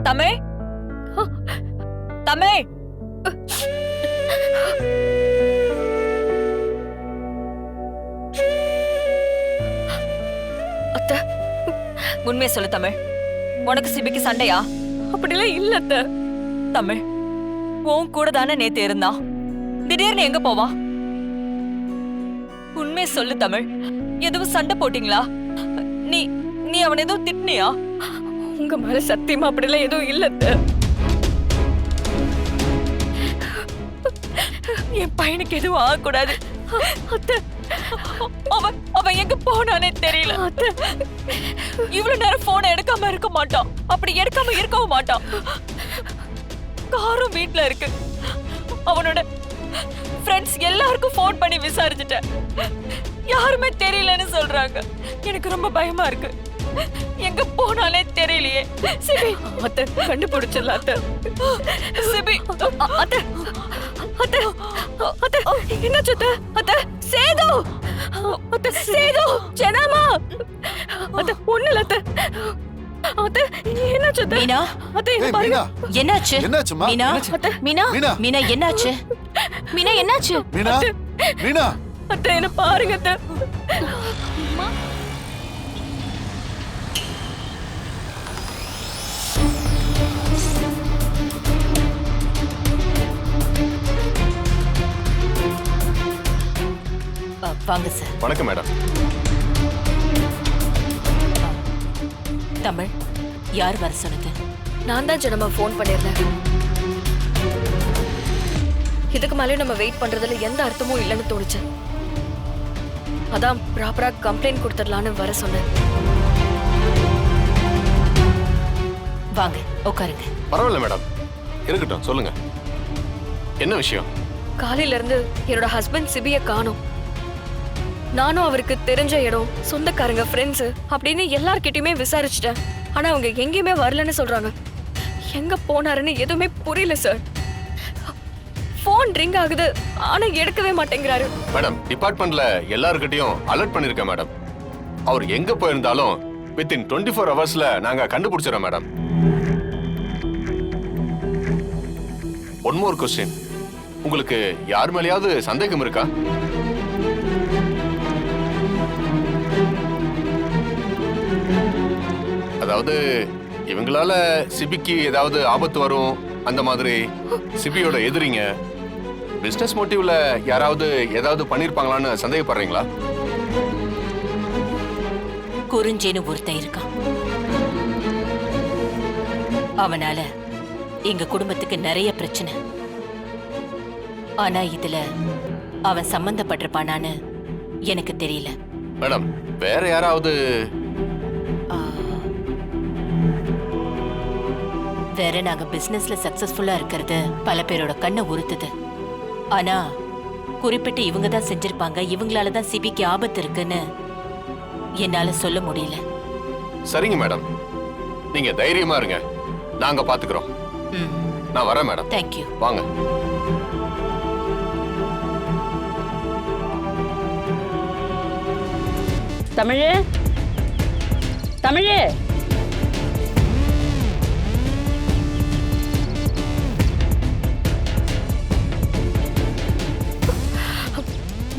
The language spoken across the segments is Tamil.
தமிழ், தமிழ். அத்தை, உண்மையை சொல்லு தமிழ். உனக்கு சிபிக்கு சண்டையா? அப்படிலாம் இல்ல அத்தை. தமிழ், உன் கூட தானே நேத்து இருந்தான். திடீர்னு எங்க போவா? உண்மையை சொல்லு தமிழ். எதுவும் சண்டை போட்டீங்களா? நீ நீ அவனை எதுவும் திட்டினியா? உங்க மேல சத்தியமா அப்படிலாம் எதுவும் இல்ல அத்தை. என் பையனுக்கு எதுவும் ஆகக்கூடாது. அத்தை, அவன் அவன் எங்க போனானே தெரியல. அத்தை, இவ்வளவு நேரம் போனை எடுக்காம இருக்க மாட்டான். அப்படி எடுக்காம இருக்கவும் மாட்டான். காரும் வீட்ல இருக்கு. அவனோட ஃப்ரெண்ட்ஸ் எல்லாருக்கும் போன் பண்ணி விசாரிச்சுட்டேன். யாருமே தெரியலன்னு சொல்றாங்க. எனக்கு ரொம்ப பயமா இருக்கு. எங்க போனாலே தெரியலையே. சிபி, அத்தை கண்டுபிடிச்சிடலாம் அத்தை. சிபி, அத்தை, அத்தை, அத்தை, என்னாச்சு அத்தை? அத்தை, சேது, அத்தை, சேது, ஜனாமா, அத்தை, ஒண்ணு இல்ல அத்தை. அத்தை, என்னாச்சு அத்தை? மீனா, அத்தை, இங்க பாருங்க. என்னாச்சு? என்னாச்சுமா? மீனா, அத்தை, மீனா, மீனா. மீனா என்னாச்சு? மீனா என்னாச்சு? மீனா, மீனா. அத்தை, என்ன பாருங்க அத்தை. வாங்க சார். வணக்கம் மேடம். தமிழ், யார் வர சொன்னது? நான் தான் ஜனமா ஃபோன் பண்ணிருந்தேன். இதுக்கு மேலே நம்ம வெயிட் பண்றதுல எந்த அர்த்தமும் இல்லைன்னு தோணுச்சு. அதான் ப்ராப்பரா கம்ப்ளைண்ட் கொடுத்துடலான்னு வர சொன்னேன். வாங்க உட்காருங்க. பரவாயில்ல மேடம், இருக்கட்டும், சொல்லுங்க. என்ன விஷயம்? காலையில இருந்து என்னோட ஹஸ்பண்ட் சிபிய காணோம். நானும் அவருக்கு தெரிஞ்ச இடம், சொந்தக்காரங்க, ஃப்ரெண்ட்ஸ் அப்படின்னு எல்லார்கிட்டயுமே விசாரிச்சுட்டேன். ஆனா அவங்க எங்கேயுமே வரலன்னு சொல்றாங்க. எங்க போனாருன்னு எதுவுமே புரியல சார். போன் ரிங் ஆகுது, ஆனா எடுக்கவே மாட்டேங்கிறாரு. மேடம், டிபார்ட்மெண்ட்ல எல்லார்கிட்டயும் அலர்ட் பண்ணிருக்கேன் மேடம். அவர் எங்க போயிருந்தாலும் வித்தின் 24 ஹவர்ஸ்ல நாங்க கண்டுபிடிச்சிடறோம் மேடம். ஒன் மோர் கொஸ்டின், உங்களுக்கு யார் மேலேயாவது சந்தேகம் இருக்கா? அதாவது இவங்களால சிபிக்கு ஏதாவது ஆபத்து வரும் அந்த மாதிரி, சிபியோட எதிரிங்க பிசினஸ் மோட்டிவ்ல யாராவது ஏதாவது பண்ணிருப்பாங்களான்னு சந்தேகப்படுறீங்களா? குறிஞ்சேன்னு ஒருத்தன் இருக்கான். அவனால எங்க குடும்பத்துக்கு நிறைய பிரச்சனை. ஆனா இதுல அவன் சம்பந்தப்பட்டிருப்பானான்னு எனக்கு தெரியல. மேடம், வேற யாராவது? வேற நாங்க பிசினஸ்ல சக்சஸ்ஃபுல்லா இருக்கிறது பல பேரோட கண்ணை உறுத்துது. ஆனா குறிப்பிட்டு இவங்க தான் செஞ்சிருப்பாங்க, இவங்களாலதான் சிபிக்கு ஆபத்து இருக்குன்னு என்னால சொல்ல முடியல. சரிங்க மேடம், நீங்க தைரியமா இருங்க, நாங்க பாத்துக்கிறோம். நான் வரேன் மேடம். தேங்க்யூ. வாங்க. தமிழே, தமிழே,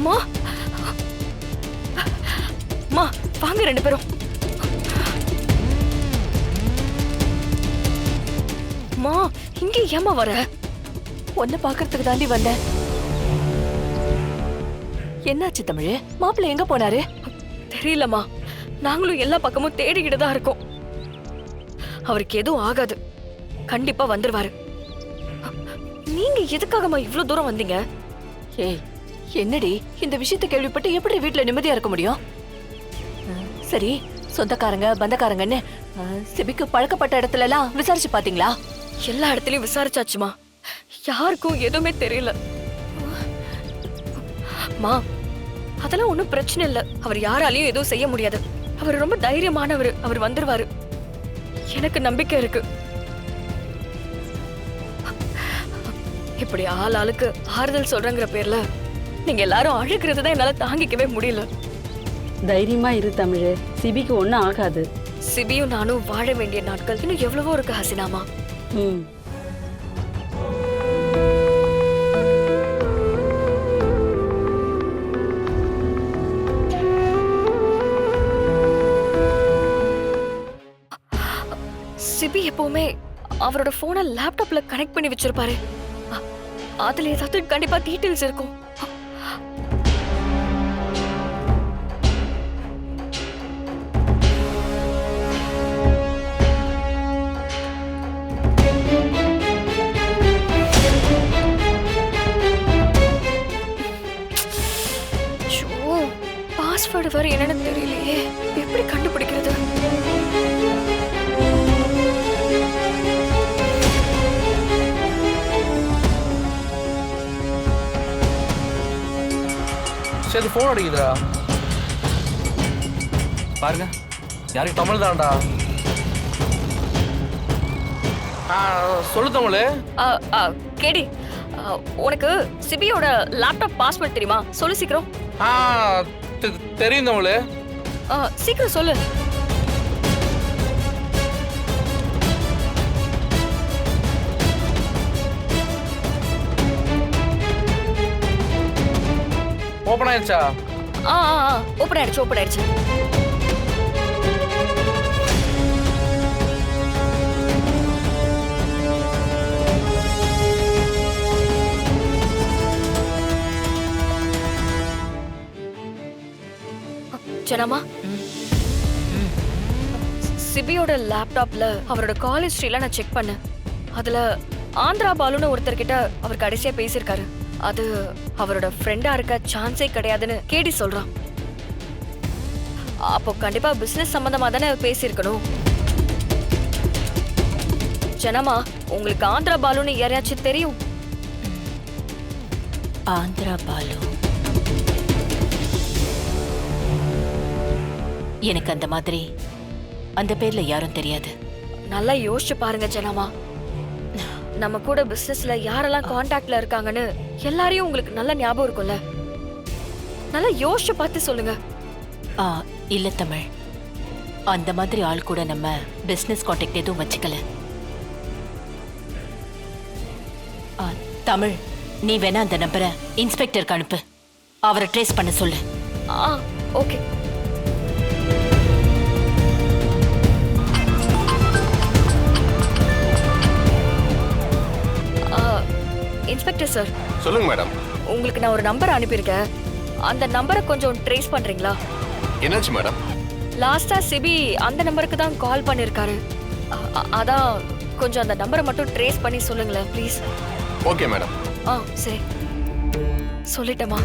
மா, மா, வாங்க ரெண்டு பேரும். மா, இங்க ஏமா வர? உன்னை பாக்குறதுக்கு தாண்டி வந்தேன். என்னாச்சு தமிழ்? மாப்பிள்ளை எங்க போனாரு? தெரியலம்மா, நாங்களும் எல்லா பக்கமும் தேடிக்கிட்டு தான் இருக்கோம். அவருக்கு எதுவும் ஆகாது, கண்டிப்பா வந்துருவாரு. நீங்க எதுக்காகமா இவ்ளோ தூரம் வந்தீங்க? ஏய், என்னடி இந்த விஷயத்தை கேள்விப்பட்டு எப்படி வீட்டுல நிம்மதியா இருக்க முடியும்? சரி, சொந்தக்காரங்க பந்தக்காரங்கன்னு சிபிக்கு பழக்கப்பட்ட இடத்துல எல்லாம் விசாரிச்சு பாத்தீங்களா? எல்லா இடத்துலயும் விசாரிச்சாச்சுமா, யாருக்கும் எதுவுமே தெரியல. மா, அதெல்லாம் ஒண்ணும் பிரச்சனை இல்ல. அவர் யாராலையும் எதுவும் செய்ய முடியாது. அவர் ரொம்ப தைரியமானவர். அவர் வந்துருவாரு, எனக்கு நம்பிக்கை இருக்கு. இப்படி ஆள் ஆளுக்கு ஆறுதல் சொல்றங்கிற பேர்ல நீங்க எல்லாரும் அழுகிறது தான் என்னால தாங்கிக்கவே முடியல. தைரியமா இரு தமிழ், சிபிக்கு ஒன்றும் ஆகாது. சிபியும் நானும் வாழ வேண்டிய நாட்கள் இன்னும் எவ்வளவோ இருக்கு ஹசினாமா. ம். சிபி எப்பவுமே அவரோட போனை லேப்டாப்ல கனெக்ட் பண்ணி வச்சிருப்பாரு. அதுல ஏதாவது கண்டிப்பா டீடைல்ஸ் இருக்கும். பாஸ்வேர்டு வேற என்னன்னு தெரியலையே, எப்படி கண்டுபிடிக்கிறது? சரி ஃபோன் அடிக்குதுடா. பாருங்க யாருக்கு தமிழ் தான்டா. சொல்லு தமிழ். கேடி, உனக்கு சிபியோட லேப்டாப் பாஸ்வேர்ட் தெரியுமா? சொல்லு சீக்கிரம். தெரியும் தமிழ். சீக்கிரம் சொல்லு. ஓப்பன் ஆயிடுச்சா? ஓப்பன் ஆயிடுச்சு, ஓப்பன் ஆயிடுச்சு. ஜனமா, சிபியோட லேப்டாப்ல அவரோட கால் ஹிஸ்டரியில நான் செக் பண்ணேன். அதுல ஆந்திரா பாலுன்னு ஒருத்தர்கிட்ட அவர் கடைசியா பேசியிருக்காரு. அது அவரோட ஃப்ரெண்டா இருக்க சான்ஸே கிடையாதுன்னு கேடி சொல்றான். அப்போ கண்டிப்பா பிசினஸ் சம்பந்தமா தானே பேசியிருக்கணும். ஜனமா, உங்களுக்கு ஆந்திரா பாலுன்னு யாரையாச்சும் தெரியும்? ஆந்திரா பாலு எனக்கு அந்த மாதிரி அந்த பேர்ல யாரும் தெரியாது. நல்லா யோசிச்சு பாருங்க ஜனமா. நம்ம கூட பிசினஸ்ல யாரெல்லாம் கான்டாக்ட்ல இருக்காங்கன்னு எல்லாரையும் உங்களுக்கு நல்ல ஞாபகம் இருக்கும்ல. நல்லா யோசிச்சு பார்த்து சொல்லுங்க. இல்ல தமிழ், அந்த மாதிரி ஆள் கூட நம்ம பிசினஸ் கான்டாக்ட் எதுவும் வச்சுக்கல. தமிழ், நீ வேணா அந்த நம்பரை இன்ஸ்பெக்டருக்கு அனுப்பு, அவரை ட்ரேஸ் பண்ண சொல்லு. ஓகே. Inspector sir. சொல்லுங்க மேடம். உங்களுக்கு நான் ஒரு நம்பர் அனுப்பியிருக்கேன். அந்த நம்பரை கொஞ்சம் ட்ரேஸ் பண்றீங்களா? என்னாச்சு மேடம்? லாஸ்டா சிபி அந்த நம்பருக்கு தான் கால் பண்ணிருக்காரு. அதான் கொஞ்சம் அந்த நம்பரை மட்டும் ட்ரேஸ் பண்ணி சொல்லுங்களேன் ப்ளீஸ். Okay madam. சரி, சொல்லிட்டேமா.